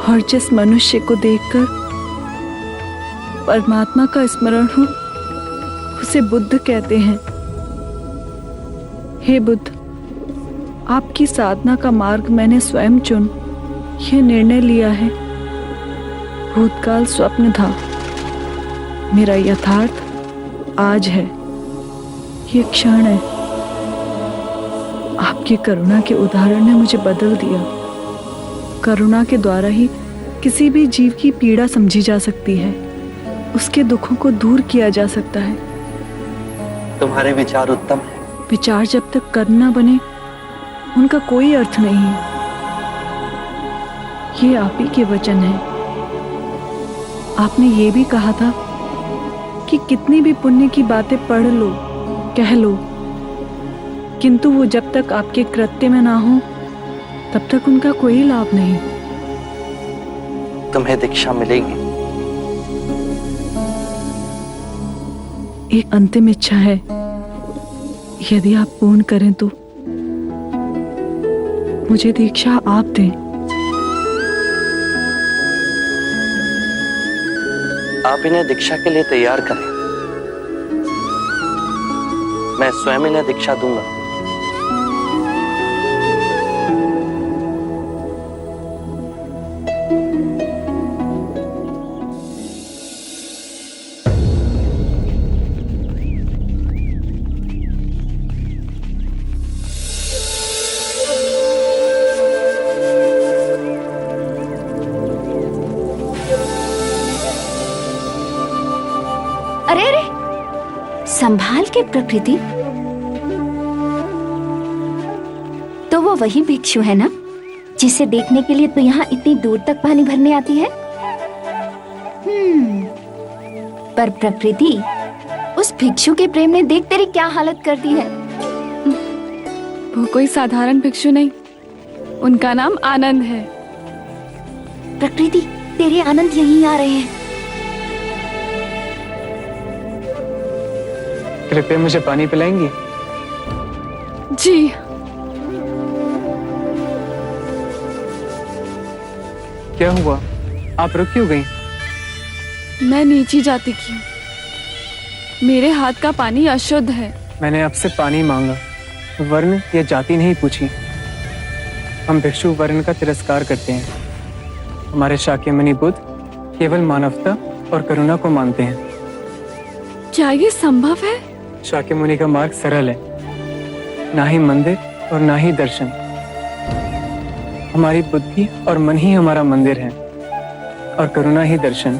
और जिस मनुष्य को देखकर परमात्मा का स्मरण हो उसे बुद्ध कहते हैं। हे बुद्ध, आपकी साधना का मार्ग मैंने स्वयं चुन यह निर्णय लिया है। भूतकाल स्वप्न था, मेरा यथार्थ आज है, ये क्षण है। आपकी करुणा के उदाहरण ने मुझे बदल दिया। करुणा के द्वारा ही किसी भी जीव की पीड़ा समझी जा सकती है, उसके दुखों को दूर किया जा सकता है। तुम्हारे विचार उत्तम है। विचार जब तक कर्म न बने उनका कोई अर्थ नहीं है। ये आप ही के वचन है। आपने ये भी कहा था कि कितनी भी पुण्य की बातें पढ़ लो, कह लो, किंतु वो जब तक आपके कृत्य में ना हो तब तक उनका कोई लाभ नहीं। तुम्हें दीक्षा मिलेगी। एक अंतिम इच्छा है, यदि आप पूर्ण करें तो मुझे दीक्षा आप दें। आप इन्हें दीक्षा के लिए तैयार करें। मैं स्वयं इन्हें दीक्षा दूंगा। अरे अरे, संभाल के प्रकृति। तो वो वही भिक्षु है ना जिसे देखने के लिए तो यहाँ इतनी दूर तक पानी भरने आती है। पर प्रकृति, उस भिक्षु के प्रेम ने देख तेरी क्या हालत कर दी है। वो कोई साधारण भिक्षु नहीं, उनका नाम आनंद है। प्रकृति, तेरे आनंद यहीं आ रहे हैं। कृपया मुझे पानी पिलाएंगी? जी। क्या हुआ, आप रुक क्यों गई? मैं नीचे जाती क्यों? मेरे हाथ का पानी अशुद्ध है। मैंने आपसे पानी मांगा, वर्ण या जाति नहीं पूछी। हम भिक्षु वर्ण का तिरस्कार करते हैं। हमारे शाक्यमुनि बुद्ध केवल मानवता और करुणा को मानते हैं। क्या ये संभव है? शाक्यमुनि का मार्ग सरल है, ना ही मंदिर और ना ही दर्शन। हमारी बुद्धि और मन ही हमारा मंदिर है और करुणा ही दर्शन।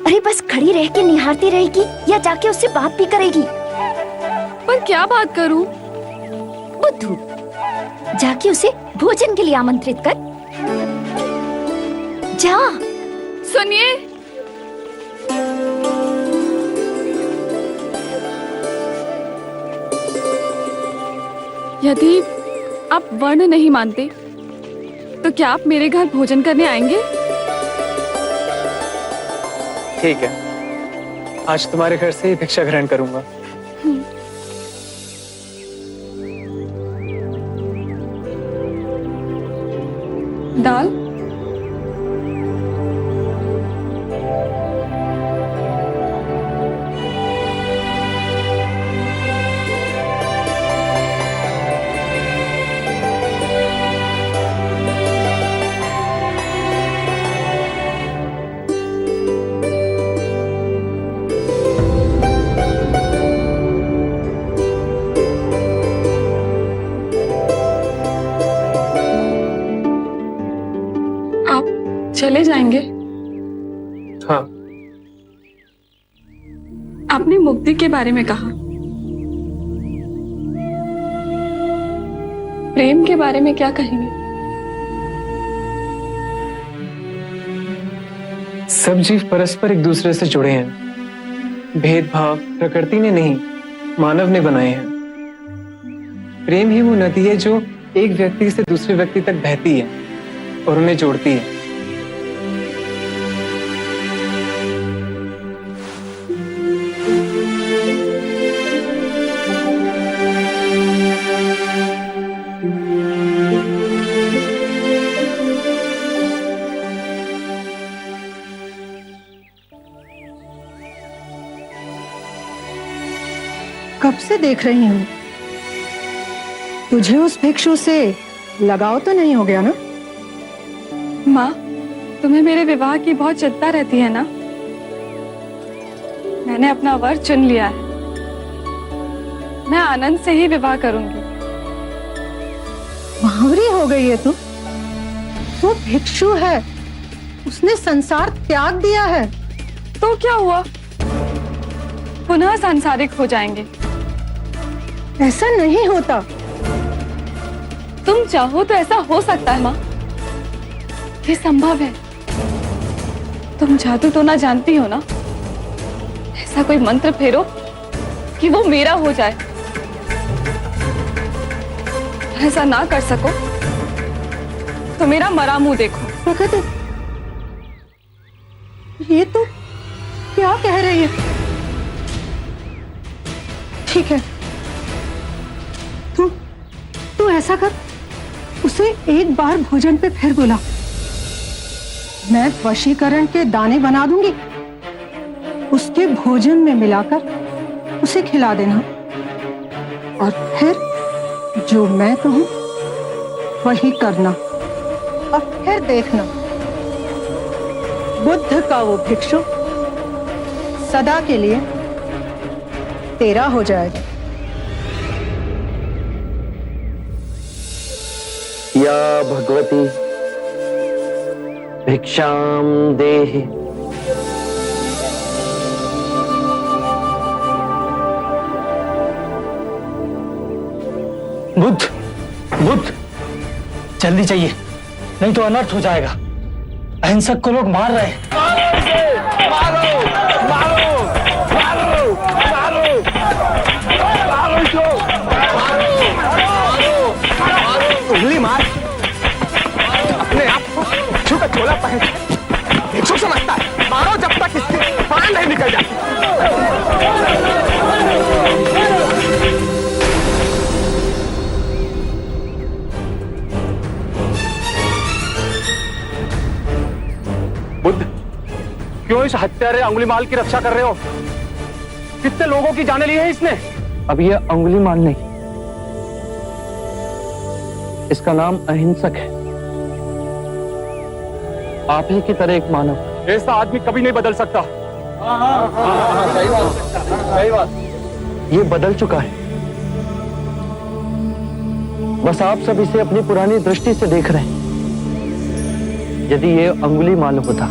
अरे बस खड़ी रह के निहारती रहेगी या जाके उससे बात भी करेगी? पर क्या बात करूं? बुद्धू, जाके उसे भोजन के लिए आमंत्रित कर। जा। सुनिए, यदि आप वर्ण नहीं मानते तो क्या आप मेरे घर भोजन करने आएंगे? ठीक है, आज तुम्हारे घर से ही भिक्षा ग्रहण करूंगा। दाल? चले जाएंगे? हाँ। आपने मुक्ति के बारे में कहा, प्रेम के बारे में क्या कहेंगे? सब जीव परस्पर एक दूसरे से जुड़े हैं। भेदभाव प्रकृति ने नहीं, मानव ने बनाए हैं। प्रेम ही वो नदी है जो एक व्यक्ति से दूसरे व्यक्ति तक बहती है और उन्हें जोड़ती है। कब से देख रही हूँ। तुझे उस भिक्षु से लगाव तो नहीं हो गया ना? माँ, तुम्हें मेरे विवाह की बहुत चिंता रहती है ना? मैंने अपना वर चुन लिया है। मैं आनंद से ही विवाह करूंगी। बावरी हो गई है तू। वो भिक्षु है, उसने संसार त्याग दिया है। तो क्या हुआ? पुनः सांसारिक हो जाएंगे। ऐसा नहीं होता। तुम चाहो तो ऐसा हो सकता है माँ, ये संभव है। तुम जादू टोना जानती हो ना? ऐसा कोई मंत्र फेरो कि वो मेरा हो जाए। ऐसा ना कर सको तो मेरा मरा मुंह देखो। प्रकृति, ये तो क्या कह रही है? ठीक है, तू ऐसा कर, उसे एक बार भोजन पे फिर बुला। मैं वशीकरण के दाने बना दूंगी, उसके भोजन में मिलाकर उसे खिला देना, और फिर जो मैं कहूं वही करना। और फिर देखना, बुद्ध का वो भिक्षु सदा के लिए तेरा हो जाएगा। या भगवती भिक्षाम देहि। बुद्ध, बुद्ध, जल्दी चाहिए, नहीं तो अनर्थ हो जाएगा। अहिंसक को लोग मार रहे हैं। उंगली मार, अपने आप को भिक्षु का चोला पहन भिक्षु समझता है। मारो जब तक इसकी प्राण नहीं निकल जाती। बुद्ध, क्यों इस हत्यारे अंगुलीमाल की रक्षा कर रहे हो? कितने लोगों की जाने ली है इसने? अब ये अंगुलीमाल नहीं, इसका नाम अहिंसक है। आप ही की तरह एक मानव। ऐसा आदमी कभी नहीं बदल सकता। सही बात। ये बदल चुका है, बस आप सब इसे अपनी पुरानी दृष्टि से देख रहे हैं। यदि ये अंगुलीमाल होता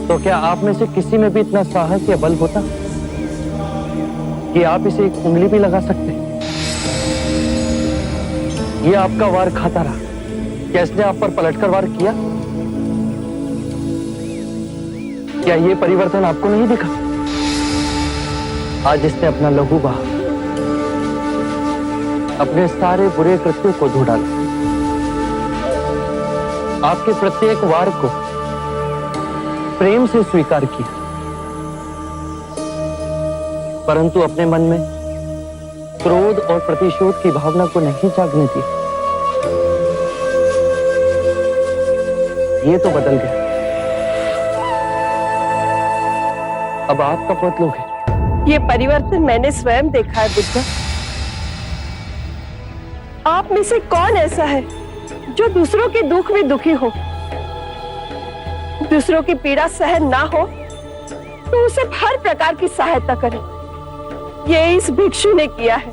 तो क्या आप में से किसी में भी इतना साहस या बल होता कि आप इसे एक उंगली भी लगा सकते? ये आपका वार खाता रहा, क्या इसने आप पर पलटकर वार किया? क्या ये परिवर्तन आपको नहीं दिखा? आज इसने अपना लहू बहा, अपने सारे बुरे कृत्यों को धो डाला। आपके प्रत्येक वार को प्रेम से स्वीकार किया, परंतु अपने मन में क्रोध और प्रतिशोध की भावना को नहीं जागने दिया। ये तो बदल गया, अब आप कब बदलोगे? ये परिवर्तन मैंने स्वयं देखा है बुद्ध। आप में से कौन ऐसा है जो दूसरों के दुख में दुखी हो, दूसरों की पीड़ा सहन ना हो तो उसे हर प्रकार की सहायता करे? ये इस भिक्षु ने किया है।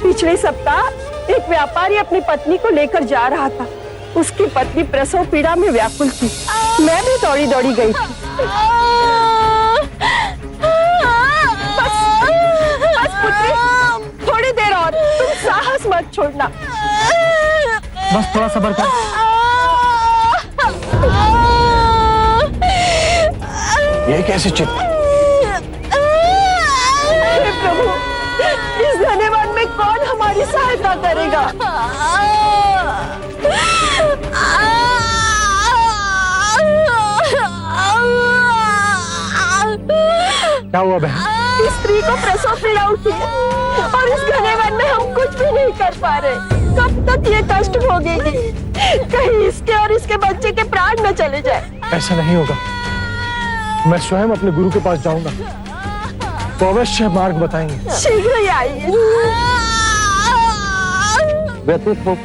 पिछले सप्ताह एक व्यापारी अपनी पत्नी को लेकर जा रहा था। उसकी पत्नी प्रसव पीड़ा में व्याकुल थी। मैं भी दौड़ी दौड़ी गई थी। बस पुत्री, थोड़ी देर और, तुम साहस मत छोड़ना। बस थोड़ा सब्र कर। ये कैसे चित? हे प्रभु, इस धन्यवाद में कौन हमारी सहायता करेगा? क्या हुआ बहन? इस स्त्री को प्रसव पीड़ा उठी है और इस घने वन में हम कुछ भी नहीं कर पा रहे। कब तक ये कष्ट भोगेगी? कहीं इसके और इसके बच्चे के प्राण न चले जाए। ऐसा नहीं होगा, मैं स्वयं अपने गुरु के पास जाऊंगा, तो अवश्य मार्ग बताएंगे। शीघ्र ही आइए। व्यथित हो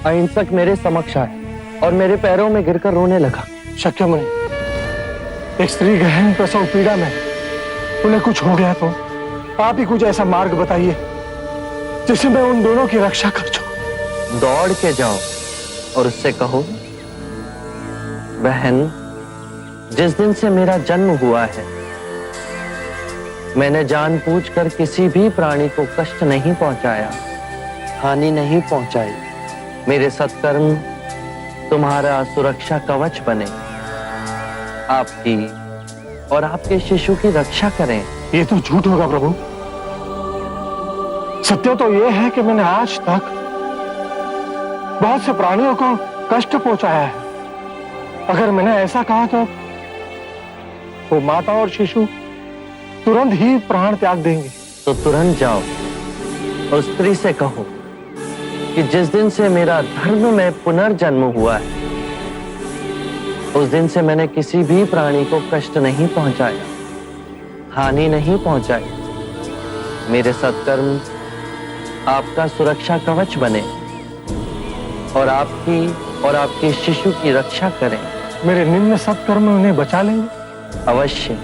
अहिंसक मेरे समक्ष आए और मेरे पैरों में गिरकर रोने लगा। शक्यमुनि, एक स्त्री गहन प्रसव पीड़ा में, उन्हें कुछ हो गया तो आप ही कुछ ऐसा मार्ग बताइए जिससे मैं उन दोनों की रक्षा कर सकूं। दौड़ के जाओ और उससे कहो, बहन, जिस दिन से मेरा जन्म हुआ है मैंने जानबूझकर किसी भी प्राणी को कष्ट नहीं पहुंचाया, हानि नहीं पहुंचाई। मेरे सत्कर्म तुम्हारा सुरक्षा कवच बने, आपकी और आपके शिशु की रक्षा करें। ये तो झूठ होगा प्रभु। सत्य तो ये है कि मैंने आज तक बहुत से प्राणियों को कष्ट पहुंचाया है। अगर मैंने ऐसा कहा तो वो माता और शिशु तुरंत ही प्राण त्याग देंगे। तो तुरंत जाओ और स्त्री से कहो कि जिस दिन से मेरा धर्म में पुनर्जन्म हुआ है उस दिन से मैंने किसी भी प्राणी को कष्ट नहीं पहुंचाया, हानि नहीं पहुंचाई। मेरे सत्कर्म आपका सुरक्षा कवच बने और आपकी और आपके शिशु की रक्षा करें। मेरे निम्न सत्कर्म उन्हें बचा लेंगे? अवश्य।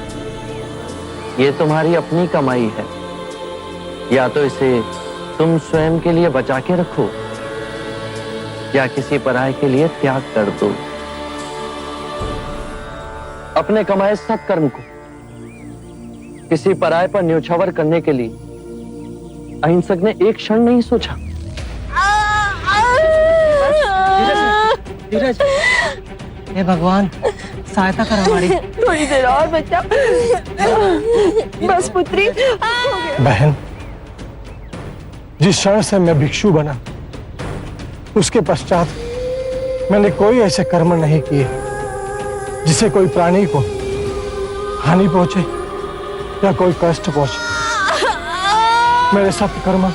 ये तुम्हारी अपनी कमाई है, या तो इसे तुम स्वयं के लिए बचा के रखो या किसी पराये के लिए त्याग कर दो। अपने कमाए सत्कर्म को किसी पराये पर न्योछावर करने के लिए अहिंसक ने एक क्षण नहीं सोचा। धीरज, हे भगवान, सहायता कर हमारी। थोड़ी देर और बच्चा। बस पुत्री। बहन, जिस क्षण से मैं भिक्षु बना उसके पश्चात मैंने कोई ऐसे कर्म नहीं किए जिससे कोई प्राणी को हानि पहुंचे या कोई कष्ट पहुंचे। मेरे सत्य कर्म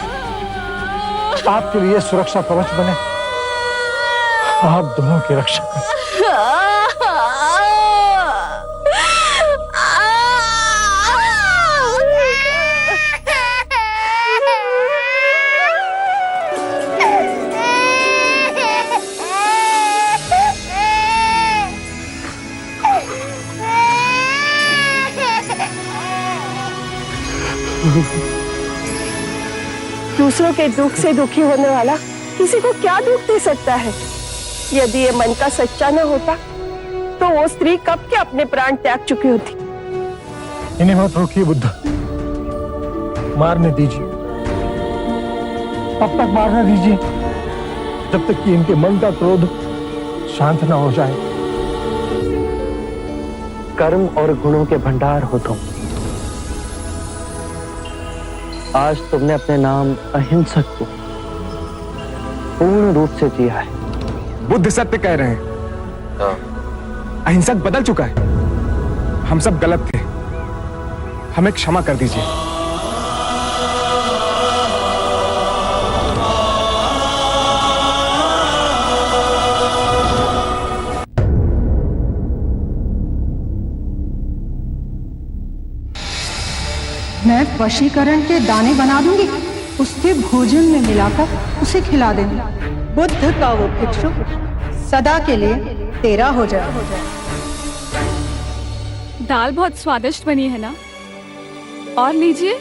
आपके लिए सुरक्षा कवच बने, आप दोनों की रक्षा करें। दूसरों के दुख से दुखी होने वाला किसी को क्या दुख दे सकता है? यदि ये मन का सच्चा न होता तो वो स्त्री कब के अपने प्राण त्याग चुकी होती। इन्हें मत रोकिए बुद्ध, मारने दीजिए। तब तक मारने दीजिए जब तक कि इनके मन का क्रोध शांत न हो जाए। कर्म और गुणों के भंडार हो तुम। आज तुमने अपने नाम अहिंसक को पूर्ण रूप से जिया है। बुद्ध सत्य कह रहे हैं। अहिंसक बदल चुका है। हम सब गलत थे, हमें क्षमा कर दीजिए। मैं वशीकरण के दाने बना दूंगी, उसके भोजन में मिलाकर उसे खिला देंगे। बुद्ध का वो भिक्षु सदा के लिए तेरा हो जाए। दाल बहुत स्वादिष्ट बनी है ना? और लीजिए।